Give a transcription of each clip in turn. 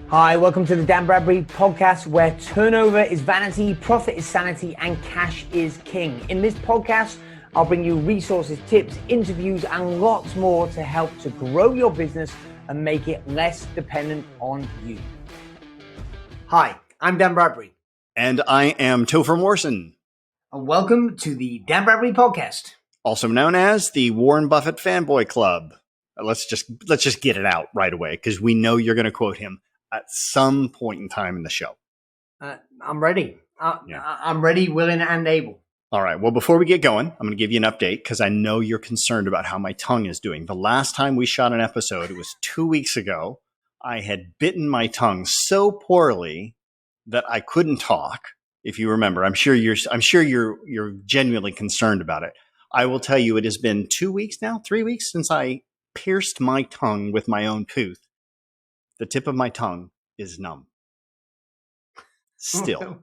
Hi, welcome to the Dan Bradbury podcast, where turnover is vanity, profit is sanity, and cash is king. In this podcast, I'll bring you resources, tips, interviews, and lots more to help to grow your business and make it less dependent on you. Hi, I'm Dan Bradbury. And I am Topher Morrison. And welcome to the Dan Bradbury podcast. Also known as the Warren Buffett Fanboy Club. Let's just get it out right away, because we know you're going to quote him at some point in time in the show. I'm ready. I'm ready, willing, and able. All right. Well, before we get going, I'm going to give you an update because I know you're concerned about how my tongue is doing. The last time we shot an episode, it was 2 weeks ago. I had bitten my tongue so poorly that I couldn't talk. If you remember, I'm sure you're genuinely concerned about it. I will tell you, it has been 2 weeks now, 3 weeks since I pierced my tongue with my own tooth. The tip of my tongue is numb. Still.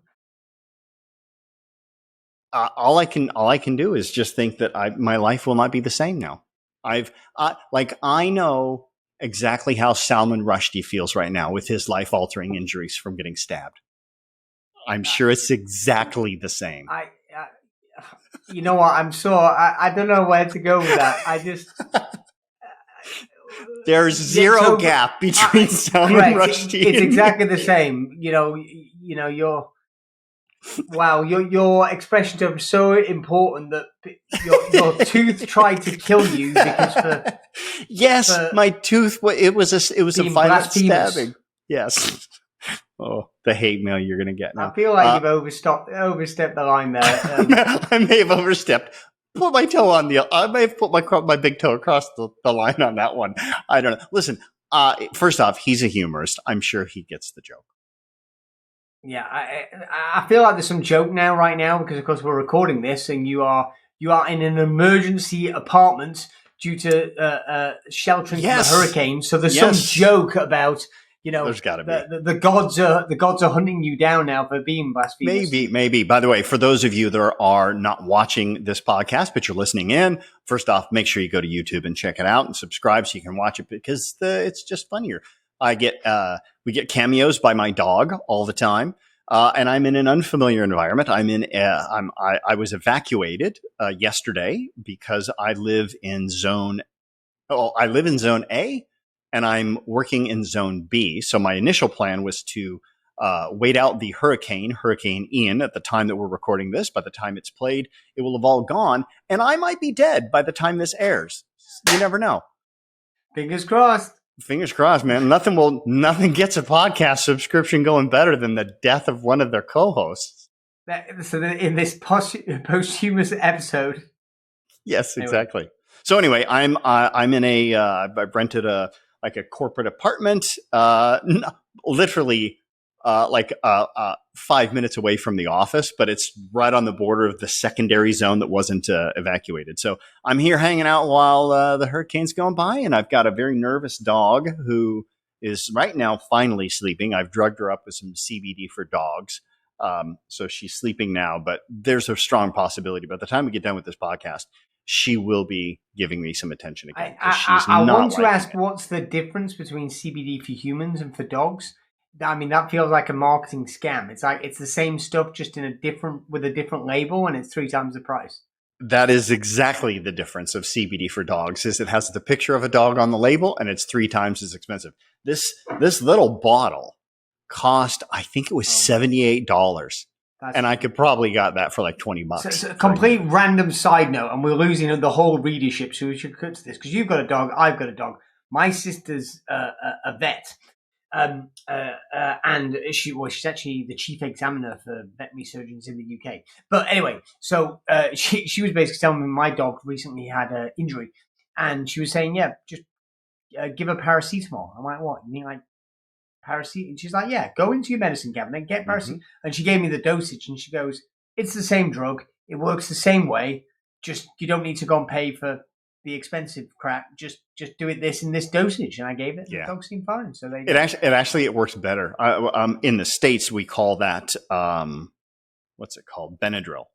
All I can do is just think that my life will not be the same now. I know exactly how Salman Rushdie feels right now with his life-altering injuries from getting stabbed. I'm sure it's exactly the same. You know what? I'm sure. I don't know where to go with that. I just... There's zero gap between Salman Rushdie. It's exactly the same. You know, your expressions are so important that your tooth tried to kill you because my tooth. It was a violent stabbing. Yes. Oh, the hate mail you're going to get now. I feel like you've overstepped the line there. I may have overstepped. I may have put my big toe across the line on that one. I don't know. Listen, first off, he's a humorist. I'm sure he gets the joke. Yeah, I feel like there's some joke right now because, of course, we're recording this and you are in an emergency apartment due to sheltering from the hurricane. So there's some joke about. There's got to be. The gods are hunting you down now for being blasphemous. Maybe. By the way, for those of you that are not watching this podcast, but you're listening in, first off, make sure you go to YouTube and check it out and subscribe so you can watch it because it's just funnier. We get cameos by my dog all the time, and I'm in an unfamiliar environment. I was evacuated yesterday because I live in Zone A. And I'm working in Zone B. So my initial plan was to wait out the Hurricane Ian, at the time that we're recording this. By the time it's played, it will have all gone. And I might be dead by the time this airs. You never know. Fingers crossed. Fingers crossed, man. Nothing gets a podcast subscription going better than the death of one of their co-hosts. So in this posthumous episode. Yes, exactly. So anyway, I'm in I've rented a corporate apartment, literally 5 minutes away from the office, but it's right on the border of the secondary zone that wasn't evacuated. So I'm here hanging out while the hurricane's going by, and I've got a very nervous dog who is right now finally sleeping. I've drugged her up with some CBD for dogs. So she's sleeping now, but there's a strong possibility by the time we get done with this podcast, she will be giving me some attention again. I want to ask, what's the difference between CBD for humans and for dogs? I mean, that feels like a marketing scam. It's like it's the same stuff, just with a different label, and it's 3 times the price. That is exactly the difference of CBD for dogs. Is it has the picture of a dog on the label, and it's 3 times as expensive. This little bottle cost, I think it was $78. And I could probably got that for like $20. So it's a complete random side note, and we're losing the whole readership, so we should cut to this because you've got a dog, I've got a dog. My sister's a vet, and she's actually the chief examiner for veterinary surgeons in the UK. But anyway, so she was basically telling me my dog recently had an injury, and she was saying, just give her paracetamol. I'm like, what? You mean like paracetamol? And she's like, yeah, go into your medicine cabinet, get paracetamol. Mm-hmm. And she gave me the dosage, and she goes, it's the same drug. It works the same way. Just, you don't need to go and pay for the expensive crap. Just do it this in this dosage. And I gave it. And the dog seemed fine. So it works better. In the States, we call that, what's it called? Benadryl.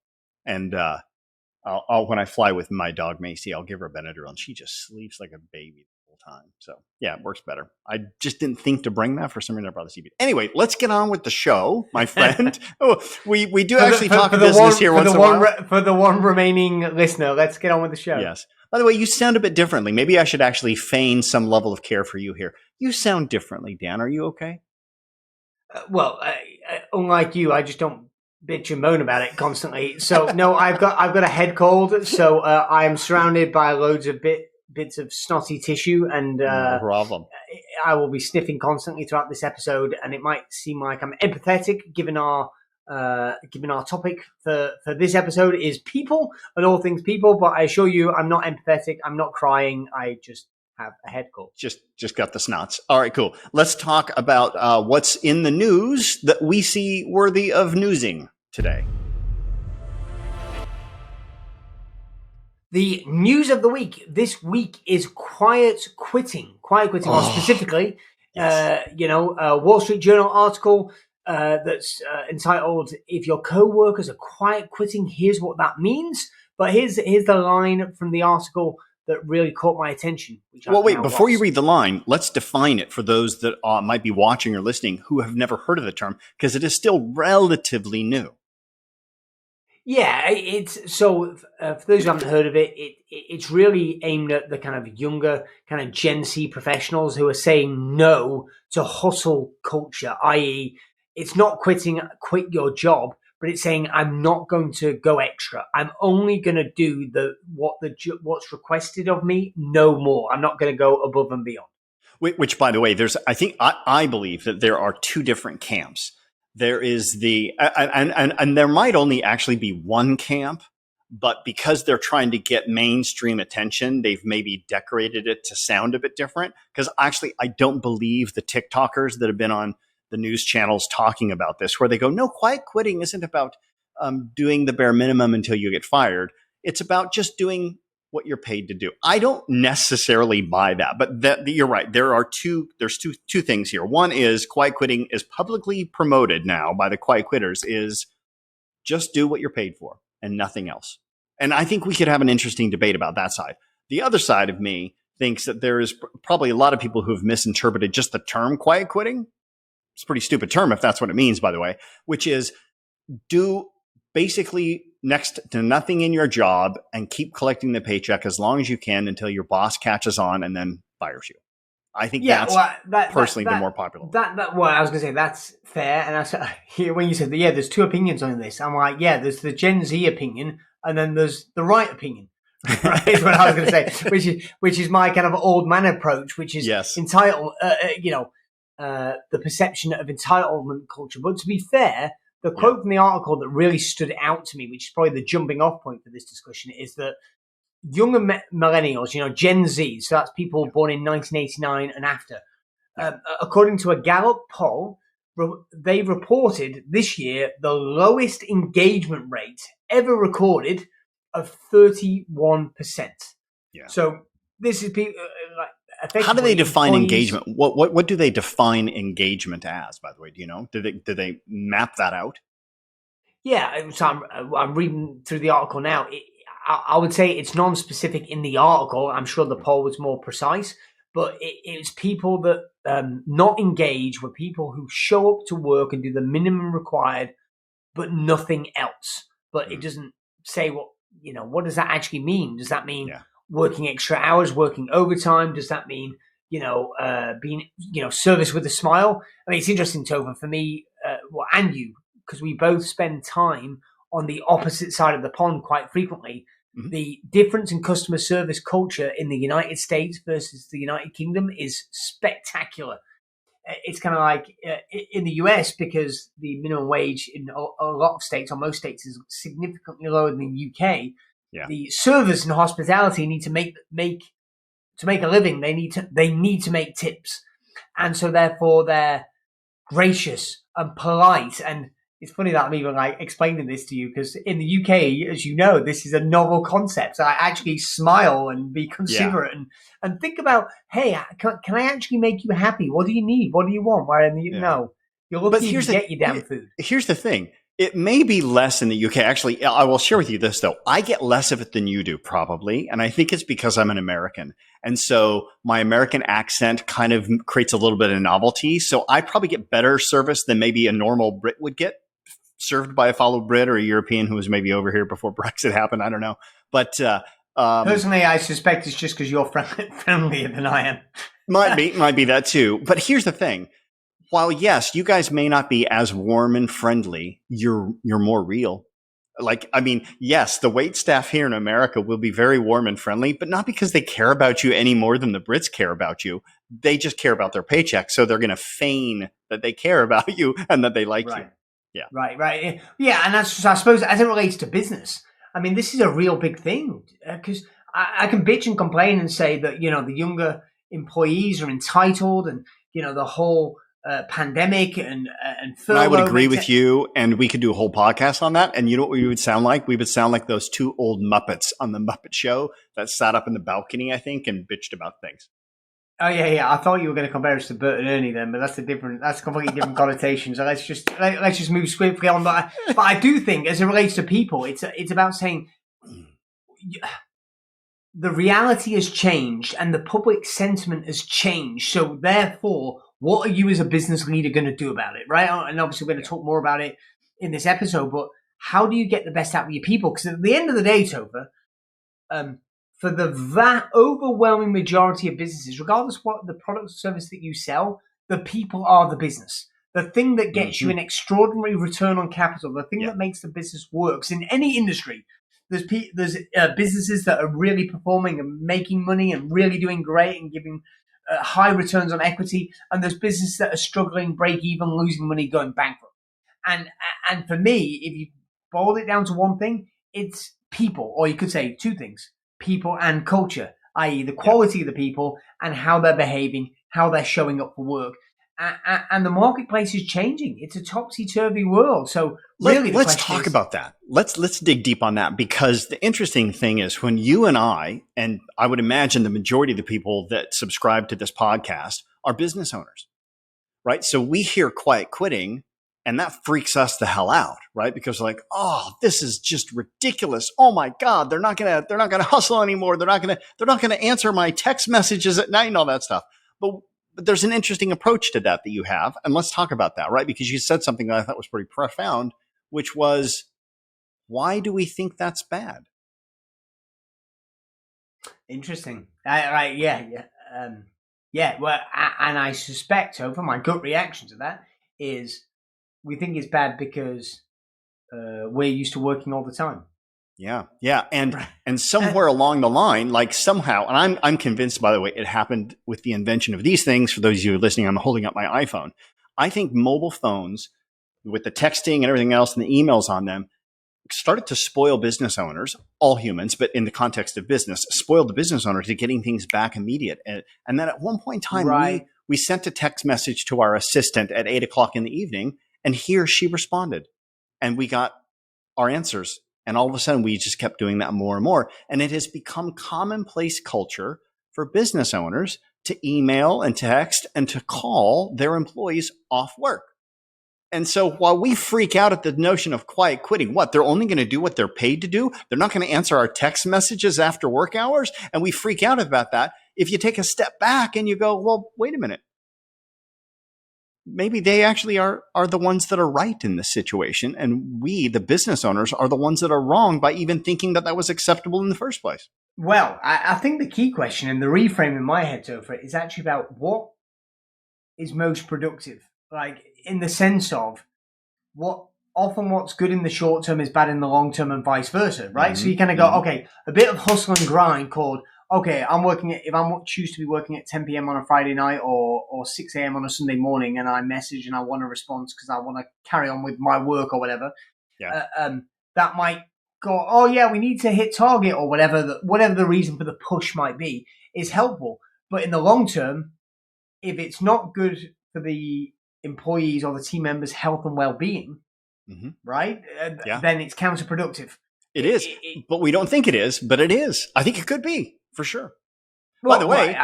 And, when I fly with my dog Macy, I'll give her Benadryl, and she just sleeps like a baby the whole time. So yeah, it works better. I just didn't think to bring that. For some reason I brought the CBD. Anyway, let's get on with the show, my friend. We do actually talk business here once in a while. For the one remaining listener, let's get on with the show. Yes. By the way, you sound a bit differently. Maybe I should actually feign some level of care for you here. You sound differently, Dan. Are you okay? Well, unlike you, I just don't bitch and moan about it constantly. So no, I've got a head cold. So I am surrounded by loads of bits of snotty tissue, and No problem. I will be sniffing constantly throughout this episode. And it might seem like I'm empathetic, given our topic for this episode is people and all things people. But I assure you, I'm not empathetic. I'm not crying. I just have a head cold. Just got the snots. All right, cool. Let's talk about what's in the news that we see worthy of newsing today. The news of the week this week is quiet quitting. Or specifically, yes. Wall Street Journal article that's entitled, "If your co-workers are quiet quitting, here's what that means." But here's the line from the article that really caught my attention. Well, wait, before you read the line, let's define it for those that might be watching or listening who have never heard of the term, because it is still relatively new. Yeah, it's so for those who haven't heard of it, it's really aimed at the kind of younger, kind of Gen Z professionals who are saying no to hustle culture, i.e., it's not quit your job, but it's saying I'm not going to go extra. I'm only going to do what's requested of me, no more. I'm not going to go above and beyond. Which, by the way, I believe that there are two different camps. There is and there might only actually be one camp, but because they're trying to get mainstream attention, they've maybe decorated it to sound a bit different. Because actually, I don't believe the TikTokers that have been on the news channels talking about this, where they go, no, quiet quitting isn't about doing the bare minimum until you get fired. It's about just doing what you're paid to do. I don't necessarily buy that, but you're right. There's two things here. One is quiet quitting is publicly promoted now by the quiet quitters is just do what you're paid for and nothing else. And I think we could have an interesting debate about that side. The other side of me thinks that there is probably a lot of people who have misinterpreted just the term quiet quitting. It's a pretty stupid term if that's what it means, by the way, which is do basically next to nothing in your job and keep collecting the paycheck as long as you can until your boss catches on and then fires you. I think that's the more popular. Well, I was going to say that's fair. And when you said that, there's two opinions on this. I'm like, there's the Gen Z opinion and then there's the right opinion. Right, is what I was going to say, which is my kind of old man approach, which is entitled, the perception of entitlement culture. But to be fair, the quote from the article that really stood out to me, which is probably the jumping off point for this discussion, is that younger millennials, Gen Z, so that's people born in 1989 and after, according to a Gallup poll, they reported this year the lowest engagement rate ever recorded of 31%. Yeah. So this is people how do they define engagement? What do they define engagement as, by the way? Do you know? Do they map that out? Yeah, so I'm reading through the article now. I would say it's non-specific in the article. I'm sure the poll was more precise, but it's people that not engage were people who show up to work and do the minimum required, but nothing else. But it doesn't say what does that actually mean? Does that mean working extra hours, working overtime? Does that mean, being, service with a smile? I mean, it's interesting, Tova, for me, and you, because we both spend time on the opposite side of the pond quite frequently. Mm-hmm. The difference in customer service culture in the United States versus the United Kingdom is spectacular. It's kind of like in the US, because the minimum wage in a lot of states, or most states, is significantly lower than the UK. Yeah. The servers in hospitality need to make a living. They need to make tips, and so therefore they're gracious and polite. And it's funny that I'm even explaining this to you, because in the UK, as you know, this is a novel concept. So I actually smile and be considerate and think about, hey, can I actually make you happy? What do you need? What do you want? No, you're lucky to get your damn food. Here's the thing. It may be less in the UK. Actually, I will share with you this though. I get less of it than you do probably. And I think it's because I'm an American. And so my American accent kind of creates a little bit of novelty. So I probably get better service than maybe a normal Brit would get served by a fellow Brit or a European who was maybe over here before Brexit happened. I don't know. But, personally, I suspect it's just because you're friendlier than I am. might be that too. But here's the thing. While yes, you guys may not be as warm and friendly, you're more real. Like, I mean, yes, the wait staff here in America will be very warm and friendly, but not because they care about you any more than the Brits care about you. They just care about their paycheck. So they're going to feign that they care about you and that they like you. Yeah. Right. Yeah. And that's, I suppose, as it relates to business, I mean, this is a real big thing because I can bitch and complain and say that, the younger employees are entitled and, the whole pandemic and furlough. And I would agree with you, and we could do a whole podcast on that. And you know what we would sound like? We would sound like those two old Muppets on the Muppet Show that sat up in the balcony, I think, and bitched about things. Oh yeah. I thought you were going to compare us to Bert and Ernie then, but that's completely different connotation. So let's just move swiftly on. But I do think, as it relates to people, it's about saying the reality has changed and the public sentiment has changed. So therefore, what are you as a business leader going to do about it, right? And obviously, we're going to talk more about it in this episode. But how do you get the best out of your people? Because at the end of the day, Topher, for the overwhelming majority of businesses, regardless of what the product or service that you sell, the people are the business. The thing that gets you an extraordinary return on capital, the thing that makes the business works in any industry. There's businesses that are really performing and making money and really doing great and giving high returns on equity, and there's businesses that are struggling, break even, losing money, going bankrupt. And for me, if you boil it down to one thing, it's people, or you could say two things: people and culture, i.e., the quality of the people and how they're behaving, how they're showing up for work. And the marketplace is changing. It's a topsy-turvy world. So really, let's talk about that. Let's dig deep on that, because the interesting thing is when you and I would imagine the majority of the people that subscribe to this podcast are business owners, right? So we hear quiet quitting and that freaks us the hell out, right? Because like, oh, this is just ridiculous. Oh my God, they're not gonna hustle anymore. They're not gonna answer my text messages at night and all that stuff. But there's an interesting approach to that you have. And let's talk about that, right? Because you said something that I thought was pretty profound, which was, why do we think that's bad? Interesting. Right. Yeah. Well, and I suspect, Topher, my gut reaction to that is we think it's bad because we're used to working all the time. Yeah. And somewhere along the line, like somehow, and I'm convinced, by the way, it happened with the invention of these things. For those of you listening, I'm holding up my iPhone. I think mobile phones with the texting and everything else and the emails on them started to spoil business owners, all humans, but in the context of business, spoiled the business owners to getting things back immediate. And then at one point in time, we sent a text message to our assistant at 8:00 in the evening, and he or she responded, and we got our answers. And all of a sudden, we just kept doing that more and more. And it has become commonplace culture for business owners to email and text and to call their employees off work. And so while we freak out at the notion of quiet quitting, what, they're only going to do what they're paid to do? They're not going to answer our text messages after work hours? And we freak out about that. If you take a step back and you go, well, wait a minute. Maybe they actually are the ones that are right in this situation. And we, the business owners, are the ones that are wrong by even thinking that was acceptable in the first place. Well, I think the key question and the reframe in my head, Topher, is actually about what is most productive. Like, in the sense of what's good in the short term is bad in the long term and vice versa, right? Mm-hmm. So you kind of go, okay, a bit of hustle and grind called, okay, if I choose to be working at 10 p.m. on a Friday night or 6 a.m. on a Sunday morning, and I message and I want a response because I want to carry on with my work or whatever, that might go, oh yeah, we need to hit target or whatever the reason for the push might be is helpful. But in the long term, if it's not good for the employees or the team members' health and well-being, right, then it's counterproductive. It is, but we don't think it is, but it is. I think it could be, for sure. By the way,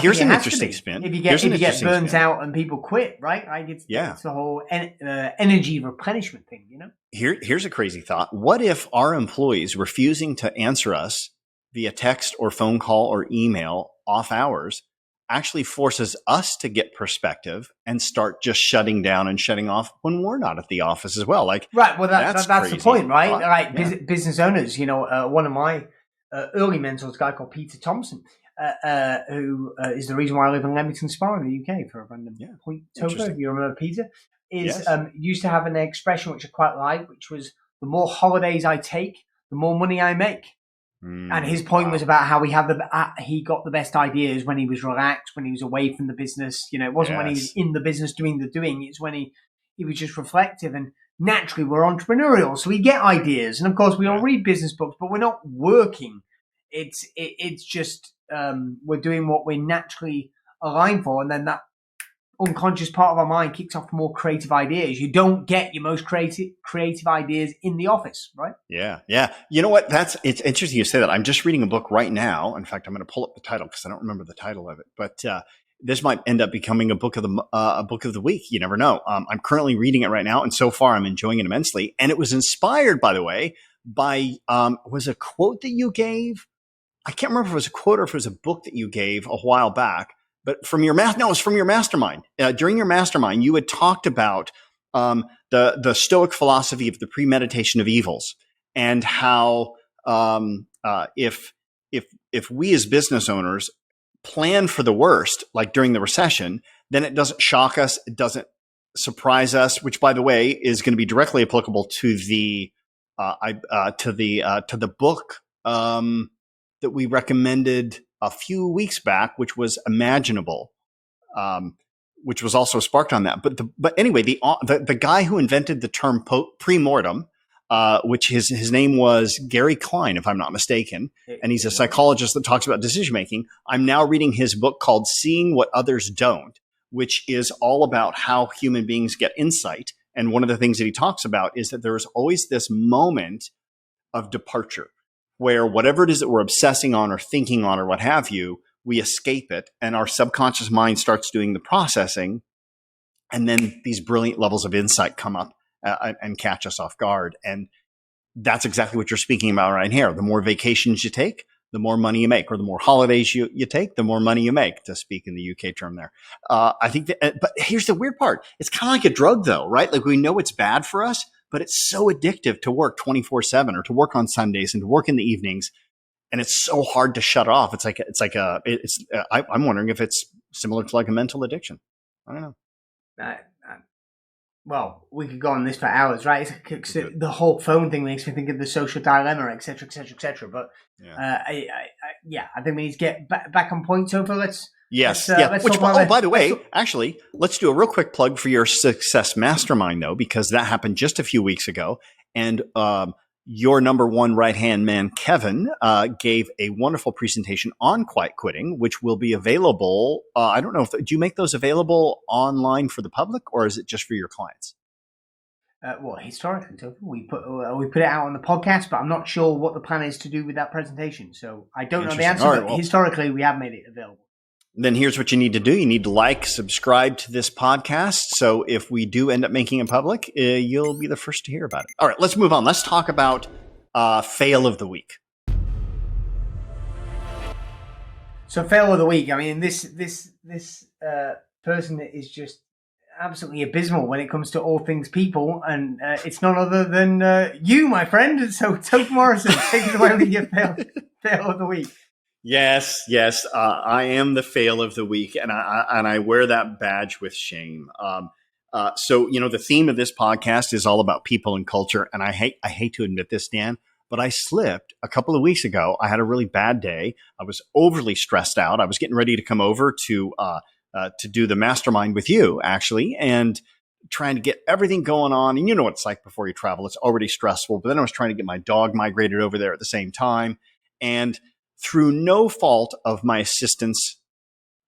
here's an think it has to interesting be. spin. If you Here's an get interesting burnt spin. out and people quit, right? Like it's the whole energy replenishment thing, you know? Here's a crazy thought. What if our employees refusing to answer us via text or phone call or email off hours actually forces us to get perspective and start just shutting down and shutting off when we're not at the office as well? Like, right. Well, that's the point, right? Thought. Like business owners, you know, one of my early mentors, a guy called Peter Thompson, who is the reason why I live in Leamington Spa in the UK for a random point. Toker, if you remember Peter, used to have an expression which I quite like, which was the more holidays I take, the more money I make. And his point was about how he got the best ideas when he was relaxed, when he was away from the business. You know, it wasn't when he was in the business doing the doing. It's when he was just reflective. And naturally, we're entrepreneurial, so we get ideas. And of course, we all read business books, but we're not working. It's just we're doing what we're naturally aligned for, and then that unconscious part of our mind kicks off more creative ideas. You don't get your most creative ideas in the office, right? Yeah. You know what? It's interesting you say that. I'm just reading a book right now. In fact, I'm going to pull up the title because I don't remember the title of it. But this might end up becoming a book of the week. You never know. I'm currently reading it right now, and so far I'm enjoying it immensely. And it was inspired, by the way, by was a quote that you gave. I can't remember if it was a quote or if it was a book that you gave a while back. But it was from your mastermind. During your mastermind, you had talked about the Stoic philosophy of the premeditation of evils, and how if we as business owners plan for the worst, like during the recession, then it doesn't shock us, it doesn't surprise us. Which, by the way, is going to be directly applicable to the book that we recommended a few weeks back, which was Imaginable, which was also sparked on that. But anyway, the guy who invented the term premortem, which his name was Gary Klein, if I'm not mistaken, and he's a psychologist that talks about decision making. I'm now reading his book called Seeing What Others Don't, which is all about how human beings get insight. And one of the things that he talks about is that there is always this moment of departure, where whatever it is that we're obsessing on or thinking on or what have you, we escape it, and our subconscious mind starts doing the processing, and then these brilliant levels of insight come up and catch us off guard. And that's exactly what you're speaking about right here. The more vacations you take, the more money you make, or the more holidays you take, the more money you make, to speak in the UK term there. I think that, but here's the weird part. It's kind of like a drug though, right? Like we know it's bad for us, but it's so addictive to work 24/7 or to work on Sundays and to work in the evenings. And it's so hard to shut off. I'm wondering if it's similar to like a mental addiction. I don't know. Well, we could go on this for hours, right? The whole phone thing makes me think of the social dilemma, et cetera, et cetera, et cetera. But I think we need to get back on point. So let's by the way, actually, let's do a real quick plug for your Success Mastermind, though, because that happened just a few weeks ago. And your number one right-hand man, Kevin, gave a wonderful presentation on quiet quitting, which will be available. I don't know, do you make those available online for the public, or is it just for your clients? Well, historically, we put it out on the podcast, but I'm not sure what the plan is to do with that presentation. So I don't know the answer, but historically, we have made it available. Then here's what you need to do. You need to like, subscribe to this podcast. So if we do end up making it public, you'll be the first to hear about it. All right, let's move on. Let's talk about fail of the week. So fail of the week. I mean, this person is just absolutely abysmal when it comes to all things people, and it's none other than you, my friend. So Toke Morrison, take it away with your fail of the week. Yes. I am the fail of the week, and I wear that badge with shame. So, the theme of this podcast is all about people and culture. And I hate to admit this, Dan, but I slipped a couple of weeks ago. I had a really bad day. I was overly stressed out. I was getting ready to come over to do the mastermind with you, actually, and trying to get everything going on. And you know what it's like before you travel. It's already stressful. But then I was trying to get my dog migrated over there at the same time. And through no fault of my assistants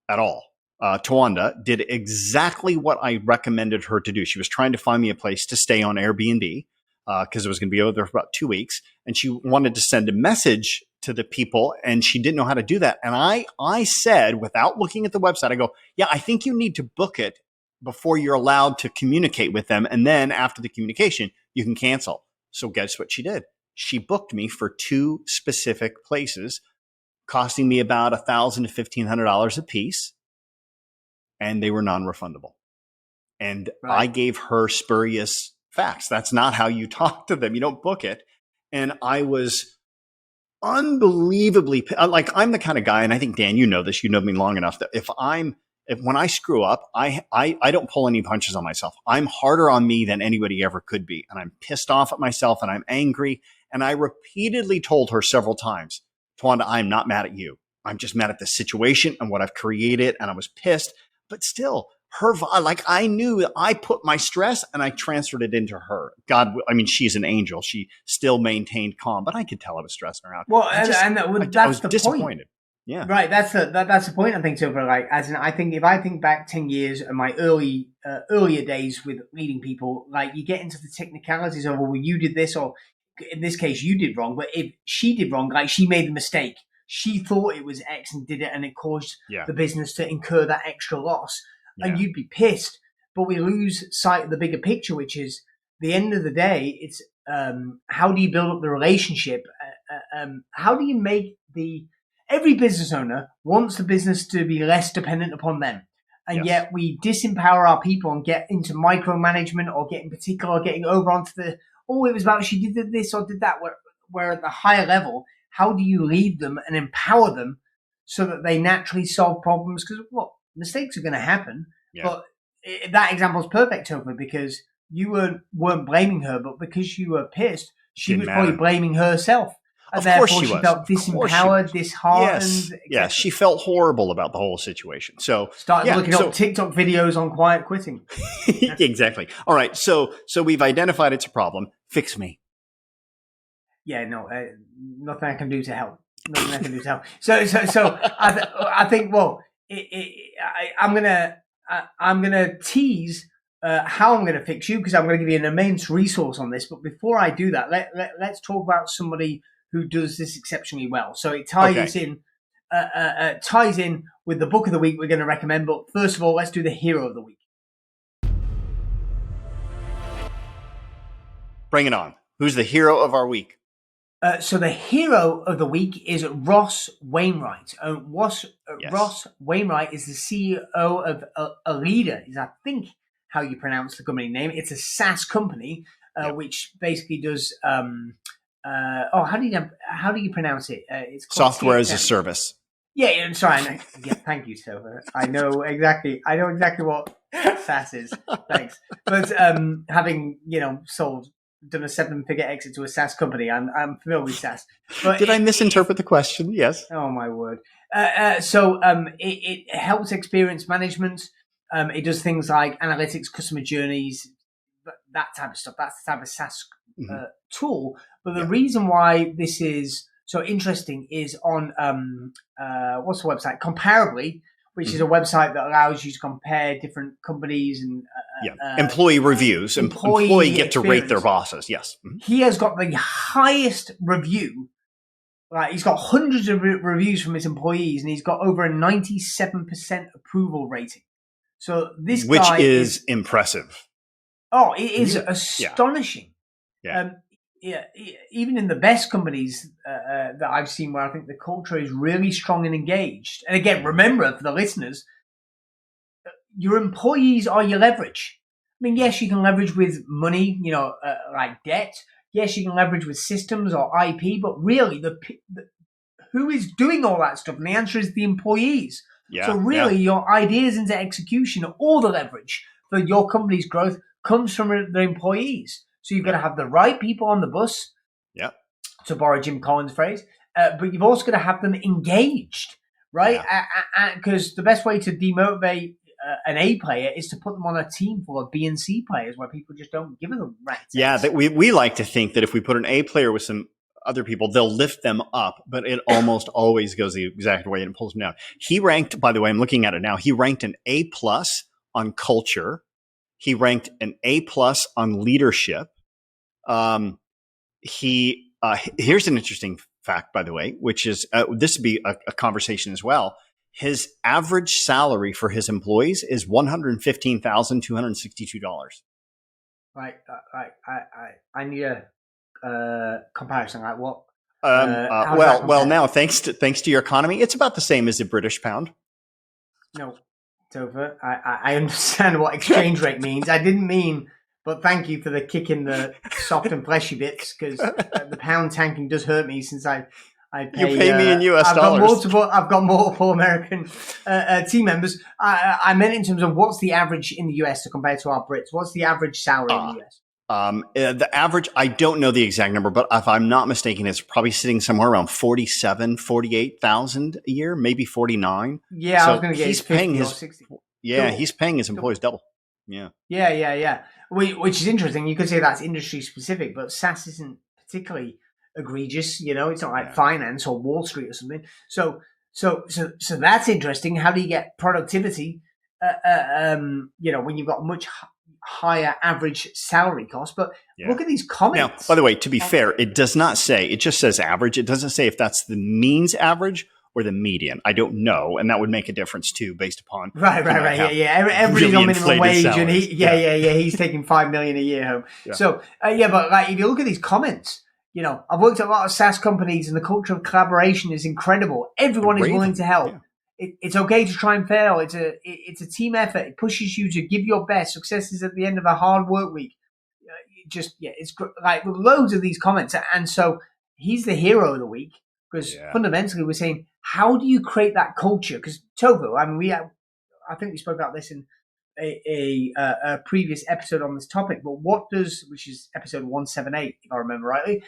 at all, Tawanda did exactly what I recommended her to do. She was trying to find me a place to stay on Airbnb because it was going to be over there for about 2 weeks. And she wanted to send a message to the people, and she didn't know how to do that. And I said, without looking at the website, I go, yeah, I think you need to book it before you're allowed to communicate with them. And then after the communication, you can cancel. So guess what she did? She booked me for 2 specific places, costing me about $1,000 to $1,500 a piece. And they were non-refundable. And Right. I gave her spurious facts. That's not how you talk to them. You don't book it. And I was unbelievably, like, I'm the kind of guy, and I think, Dan, you know this, you know me long enough, that when I screw up, I don't pull any punches on myself. I'm harder on me than anybody ever could be. And I'm pissed off at myself and I'm angry. And I repeatedly told her several times, Tawanda, I'm not mad at you. I'm just mad at the situation and what I've created. And I was pissed, but still I knew that I put my stress and I transferred it into her. God, I mean, she's an angel. She still maintained calm, but I could tell I was stressing her out. Well, that's I was the disappointed. Point. Yeah. Right. That's the point, I think, so for like, as in, I think if I think back 10 years and my earlier days with leading people, like, you get into the technicalities of, well, you did this, or in this case, you did wrong. But if she did wrong, like, she made the mistake, she thought it was X and did it, and it caused the business to incur that extra loss. Yeah. And you'd be pissed. But we lose sight of the bigger picture, which is, the end of the day, it's how do you build up the relationship? How do you make every business owner wants the business to be less dependent upon them. And yet we disempower our people and get into micromanagement, or get in particular, or getting over onto it was about she did this or did that. Where at the higher level, how do you lead them and empower them so that they naturally solve problems? Because, mistakes are going to happen. Yeah. But that example is perfect, Topher, because you weren't blaming her, but because you were pissed, she was probably blaming herself. And of course she felt disempowered, disheartened. Yes, she felt horrible about the whole situation. So started looking up TikTok videos on quiet quitting. Exactly. All right. So we've identified it's a problem. Fix me. Yeah. No. Nothing I can do to help. Nothing I can do to help. So I think. Well, I'm gonna tease how I'm going to fix you, because I'm going to give you an immense resource on this. But before I do that, let's talk about somebody who does this exceptionally well. So it ties in with the book of the week we're going to recommend. But first of all, let's do the hero of the week. Bring it on. Who's the hero of our week? So the hero of the week is Ross Wainwright. Ross Wainwright is the CEO of Alida, is I think how you pronounce the company name. It's a SaaS company, which basically does how do you pronounce it? It's called software as a service. Yeah, I'm sorry. Thank you, Silver. I know exactly what SaaS is. Thanks. But having done a 7-figure exit to a SaaS company, I'm familiar with SaaS. But did I misinterpret the question? Yes. Oh my word. So it helps experience management. It does things like analytics, customer journeys, that type of stuff. That's the type of SaaS tool. But the reason why this is so interesting is on what's the website? Comparably, which is a website that allows you to compare different companies and employee reviews. Employee get to rate their bosses. Yes. Mm-hmm. He has got the highest review. Like, he's got hundreds of reviews from his employees, and he's got over a 97% approval rating. So this guy is impressive. Oh, it is astonishing. Yeah. Even in the best companies that I've seen, where I think the culture is really strong and engaged. And again, remember, for the listeners, your employees are your leverage. I mean, yes, you can leverage with money, like debt. Yes, you can leverage with systems or IP, but really, who is doing all that stuff? And the answer is the employees. Yeah, so really, your ideas into execution, all the leverage for your company's growth comes from the employees. So you've got to have the right people on the bus, to borrow Jim Collins' phrase, but you've also got to have them engaged, right? Because the best way to demotivate an A player is to put them on a team full of B and C players where people just don't give a rat's ass. That we like to think that if we put an A player with some other people, they'll lift them up, but it almost always goes the exact way and it pulls them down. He ranked, by the way, I'm looking at it now, he ranked an A+ on culture. He ranked an A+ on leadership. Here's an interesting fact, by the way, which is this would be a conversation as well. His average salary for his employees is $115,262. Right. I need a comparison. Like what? Now thanks to your economy, it's about the same as the British pound. No, Topher. I understand what exchange rate means. I didn't mean, but thank you for the kick in the soft and fleshy bits, because the pound tanking does hurt me since I pay. You pay me in US dollars. I've got multiple American team members. I meant in terms of what's the average in the US to compare to our Brits. What's the average salary in the US? The average, I don't know the exact number, but if I'm not mistaken, it's probably sitting somewhere around 48,000 a year, maybe 49. Yeah, so I was going to get he's paying his 60. Yeah, he's paying his employees double. Yeah. Yeah. Which is interesting. You could say that's industry specific, but SaaS isn't particularly egregious. It's not like finance or Wall Street or something. So that's interesting. How do you get productivity? When you've got much higher average salary cost, but look at these comments. Now, by the way, to be fair, it does not say, it just says average. It doesn't say if that's the means average or the median. I don't know. And that would make a difference too, based upon. Right. Yeah. Everybody's on minimum wage and he's taking $5 million a year home. Yeah. So, but like, if you look at these comments, I've worked at a lot of SaaS companies and the culture of collaboration is incredible. Everyone is willing to help. Yeah. It's okay to try and fail. It's a team effort. It pushes you to give your best. Success is at the end of a hard work week. It's like with loads of these comments. And so he's the hero of the week because fundamentally we're saying, how do you create that culture? Because Tovo, I mean, I think we spoke about this in a previous episode on this topic, but which is episode 178, if I remember rightly,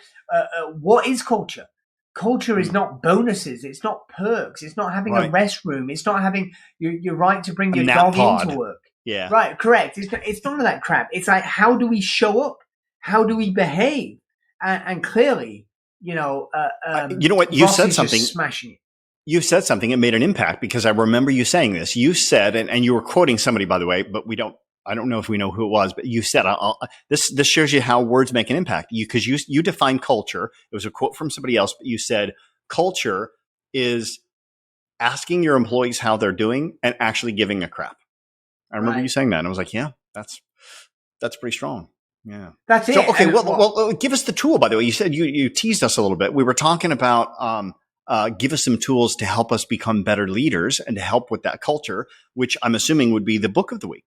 what is culture? Culture is not bonuses. It's not perks. It's not having a restroom. It's not having your right to bring your dog into work. Yeah. Right. Correct. It's none of that crap. It's like, how do we show up? How do we behave? And clearly, you know what? You said something. Smashing it. You said something. It made an impact because I remember you saying this. You said, and you were quoting somebody, by the way, but I don't know if we know who it was, but you said, this shows you how words make an impact. Because you define culture. It was a quote from somebody else, but you said culture is asking your employees how they're doing and actually giving a crap. I remember you saying that, and I was like, yeah, that's pretty strong. Yeah, that's it. So, okay, well, give us the tool. By the way, you said you teased us a little bit. We were talking about give us some tools to help us become better leaders and to help with that culture, which I'm assuming would be the book of the week.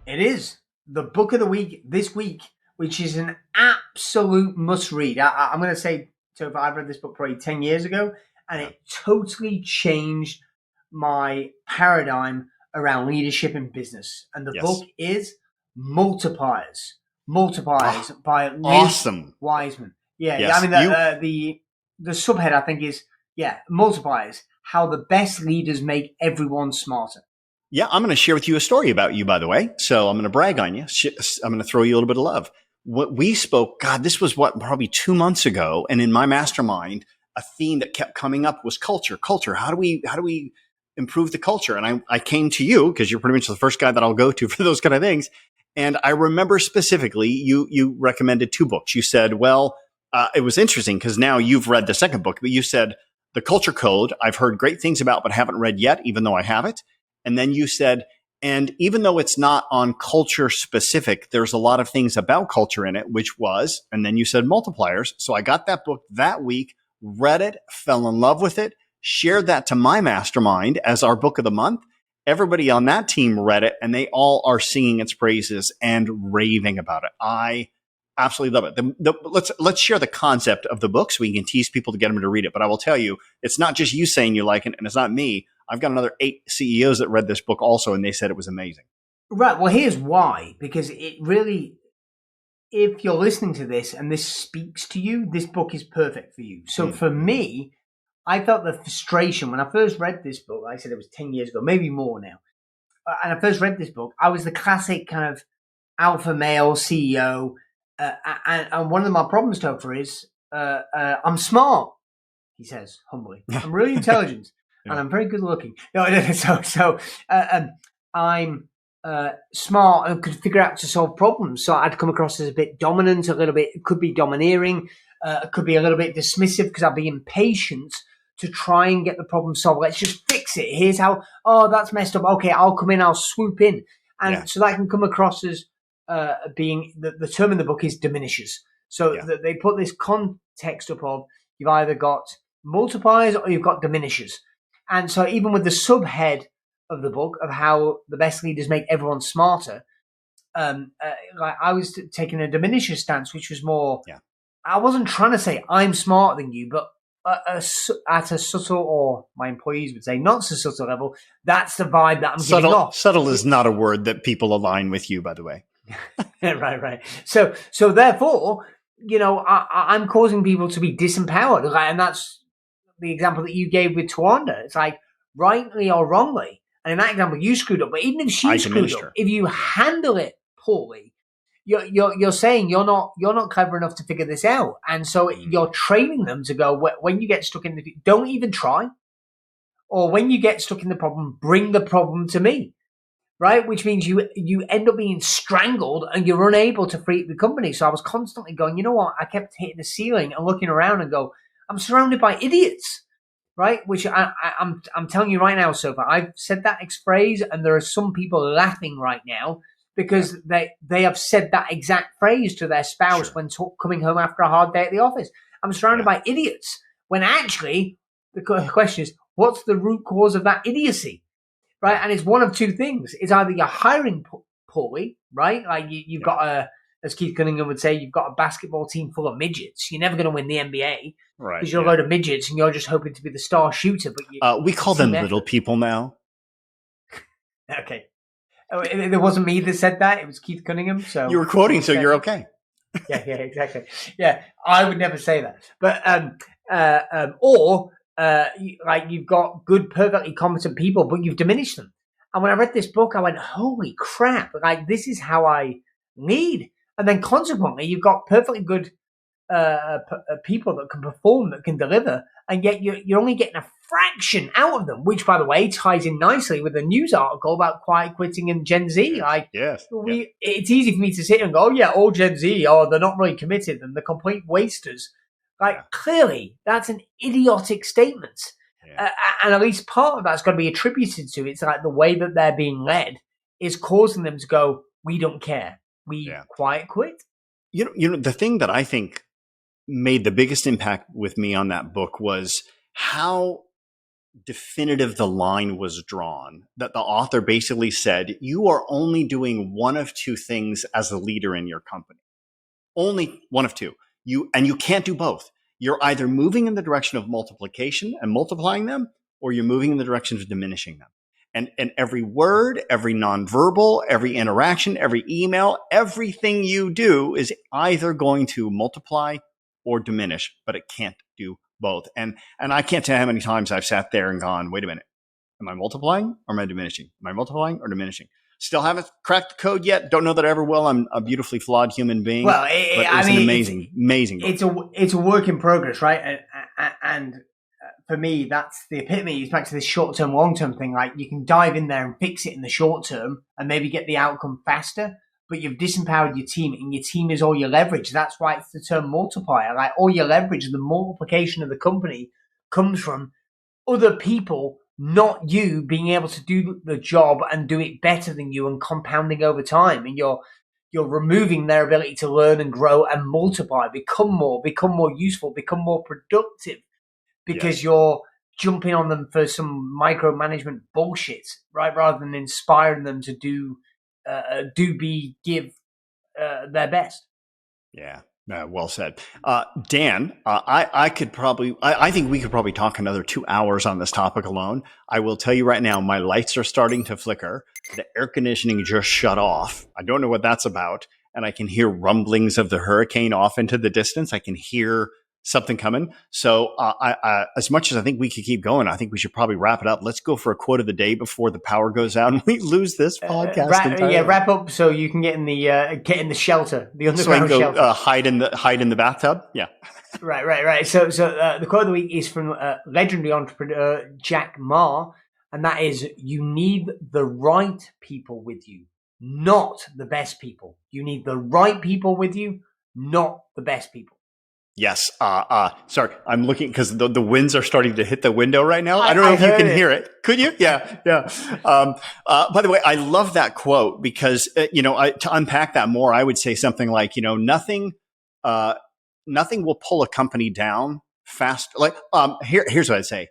It is the book of the week this week, which is an absolute must read. I'm going to say, so if I've read this book probably 10 years ago, and it totally changed my paradigm around leadership in business. And the book is Multipliers by Liz Wiseman. Yeah, I mean, the subhead, I think, is, Multipliers, how the best leaders make everyone smarter. Yeah, I'm going to share with you a story about you, by the way. So I'm going to brag on you. I'm going to throw you a little bit of love. What we spoke, God, this was probably 2 months ago. And in my mastermind, a theme that kept coming up was culture. How do we improve the culture? And I came to you because you're pretty much the first guy that I'll go to for those kind of things. And I remember specifically you recommended 2 books. You said, it was interesting because now you've read the second book, but you said The Culture Code, I've heard great things about, but haven't read yet, even though I have it. And then you said, and even though it's not on culture specific, there's a lot of things about culture in it, which was, and then you said Multipliers. So I got that book that week, read it, fell in love with it, shared that to my mastermind as our book of the month. Everybody on that team read it, and they all are singing its praises and raving about it. I absolutely love it. Let's share the concept of the book so we can tease people to get them to read it. But I will tell you, it's not just you saying you like it, and it's not me. I've got another 8 CEOs that read this book also, and they said it was amazing. Right. Well, here's why. Because it really, if you're listening to this and this speaks to you, this book is perfect for you. So for me, I felt the frustration when I first read this book. Like I said, it was 10 years ago, maybe more now. And I first read this book. I was the classic kind of alpha male CEO. And one of my problems, Topher, is I'm smart, he says humbly. I'm really intelligent. And I'm very good looking. No, I'm smart and could figure out to solve problems. So I'd come across as a bit dominant, a little bit, it could be domineering, it could be a little bit dismissive because I'd be impatient to try and get the problem solved. Let's just fix it. Here's how, oh, that's messed up. Okay, I'll come in, I'll swoop in. And so that can come across as being, the term in the book is diminishes. So they put this context up of you've either got multipliers or you've got diminishes. And so even with the subhead of the book of how the best leaders make everyone smarter, like I was taking a diminisher stance, which was more, I wasn't trying to say I'm smarter than you, but at a subtle, or my employees would say not so subtle level, that's the vibe that I'm giving off. Subtle is not a word that people align with you, by the way. Right. So therefore, you know, I'm causing people to be disempowered. And that's the example that you gave with Tawanda. It's like, rightly or wrongly, and in that example, you screwed up. But even if she screwed up, if you handle it poorly, you're saying you're not clever enough to figure this out, and so you're training them to go when you get stuck in the, don't even try, or when you get stuck in the problem, bring the problem to me, right? Which means you end up being strangled and you're unable to free up the company. So I was constantly going, you know what? I kept hitting the ceiling and looking around and go, I'm surrounded by idiots. Right, which I'm telling you right now, Sofa. I've said that phrase, and there are some people laughing right now because they have said that exact phrase to their spouse when coming home after a hard day at the office. I'm surrounded by idiots. When actually the question is, what's the root cause of that idiocy? Right, and it's one of two things. It's either you're hiring poorly, right? Like you've got a, as Keith Cunningham would say, you've got a basketball team full of midgets. You're never going to win the NBA. Right. Because you're a load of midgets and you're just hoping to be the star shooter. But we call them little people now. Okay. Oh, it wasn't me that said that. It was Keith Cunningham. So you were quoting, so you're okay. Yeah, exactly. Yeah, I would never say that. But like you've got good, perfectly competent people, but you've diminished them. And when I read this book, I went, holy crap! Like this is how I lead. And then consequently, you've got perfectly good people that can perform, that can deliver, and yet you're only getting a fraction out of them, which, by the way, ties in nicely with the news article about quiet quitting and Gen Z. Like, it's easy for me to sit and go, oh, yeah, all Gen Z, they're not really committed and they're complete wasters. Like, clearly, that's an idiotic statement. And at least part of that's got to be attributed to it's like the way that they're being led is causing them to go, we don't care. We quiet quit. You know, the thing that I think made the biggest impact with me on that book was how definitive the line was drawn, that the author basically said, you are only doing one of two things as a leader in your company. Only one of two. You can't do both. You're either moving in the direction of multiplication and multiplying them, or you're moving in the direction of diminishing them. And every word, every nonverbal, every interaction, every email, everything you do is either going to multiply or diminish, but it can't do both. And I can't tell how many times I've sat there and gone, wait a minute, am I multiplying or am I diminishing? Am I multiplying or diminishing? Still haven't cracked the code yet. Don't know that I ever will. I'm a beautifully flawed human being. Well, it's an amazing book. It's a work in progress, right? And for me, that's the epitome. It's back to this short-term, long-term thing. Like you can dive in there and fix it in the short term and maybe get the outcome faster, but you've disempowered your team and your team is all your leverage. That's why it's the term multiplier. Like all your leverage, the multiplication of the company comes from other people, not you being able to do the job and do it better than you and compounding over time. And you're removing their ability to learn and grow and multiply, become more useful, become more productive. Because you're jumping on them for some micromanagement bullshit, right? Rather than inspiring them to give their best. Yeah, well said. Dan, I think we could probably talk another 2 hours on this topic alone. I will tell you right now, my lights are starting to flicker. The air conditioning just shut off. I don't know what that's about. And I can hear rumblings of the hurricane off into the distance. I can hear something coming. So I as much as I think we could keep going, I think we should probably wrap it up. Let's go for a quote of the day before the power goes out and we lose this podcast entirely. Wrap up so you can get in the shelter, the underground shelter. Hide in the bathtub. Yeah. Right. So the quote of the week is from legendary entrepreneur Jack Ma, and that is, "You need the right people with you, not the best people. You need the right people with you, not the best people. Yes. Sorry, I'm looking because the winds are starting to hit the window right now. I don't know if you can hear it. Could you? Yeah. By the way, I love that quote because, to unpack that more, I would say something like, nothing will pull a company down fast. Like, here's what I'd say.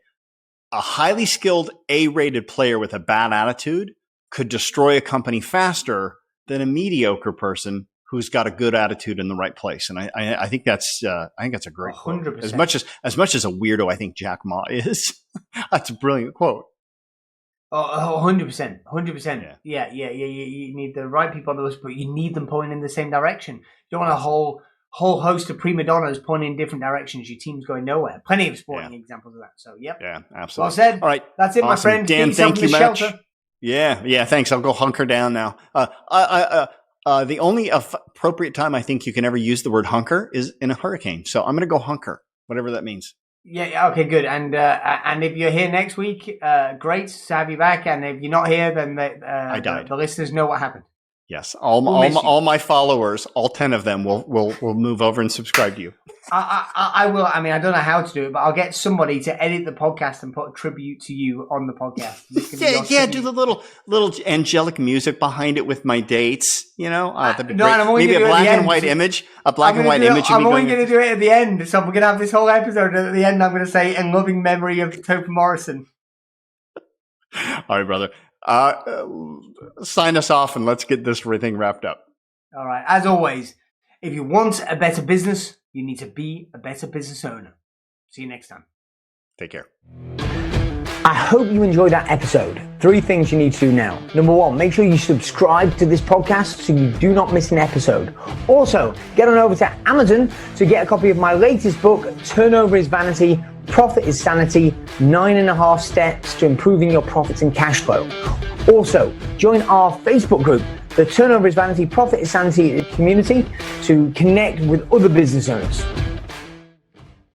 A highly skilled A-rated player with a bad attitude could destroy a company faster than a mediocre person who's got a good attitude in the right place. And I think that's a great 100%. quote. As much as a weirdo I think Jack Ma is, that's a brilliant quote. Oh, 100%. 100%. Yeah. You need the right people on the list, but you need them pulling in the same direction. You don't want a whole host of prima donnas pointing in different directions. Your team's going nowhere. Plenty of sporting examples of that. So, yep. Yeah, absolutely. Well said. All right. That's it, awesome. My friend. Dan, thank you much. Shelter. Yeah, thanks. I'll go hunker down now. The only appropriate time I think you can ever use the word hunker is in a hurricane. So I'm going to go hunker, whatever that means. Yeah. Okay. Good. And if you're here next week, great to have you back. And if you're not here, then I died. The listeners know what happened. Yes. All my followers, all 10 of them will move over and subscribe to you. I will. I mean, I don't know how to do it, but I'll get somebody to edit the podcast and put a tribute to you on the podcast. Do the little angelic music behind it with my dates. Maybe a black and white image. A black and white image. I'm only going to do it at the end. So we're going to have this whole episode. At the end, I'm going to say, "In loving memory of Topher Morrison." All right, brother. Sign us off and let's get this thing wrapped up. All right. As always, if you want a better business, you need to be a better business owner. See you next time. Take care. I hope you enjoyed that episode. 3 things you need to do now. Number 1, make sure you subscribe to this podcast so you do not miss an episode. Also, get on over to Amazon to get a copy of my latest book, Turnover is Vanity, Profit is Sanity, 9.5 steps to improving your profits and cash flow. Also, join our Facebook group, the Turnover is Vanity, Profit is Sanity community, to connect with other business owners.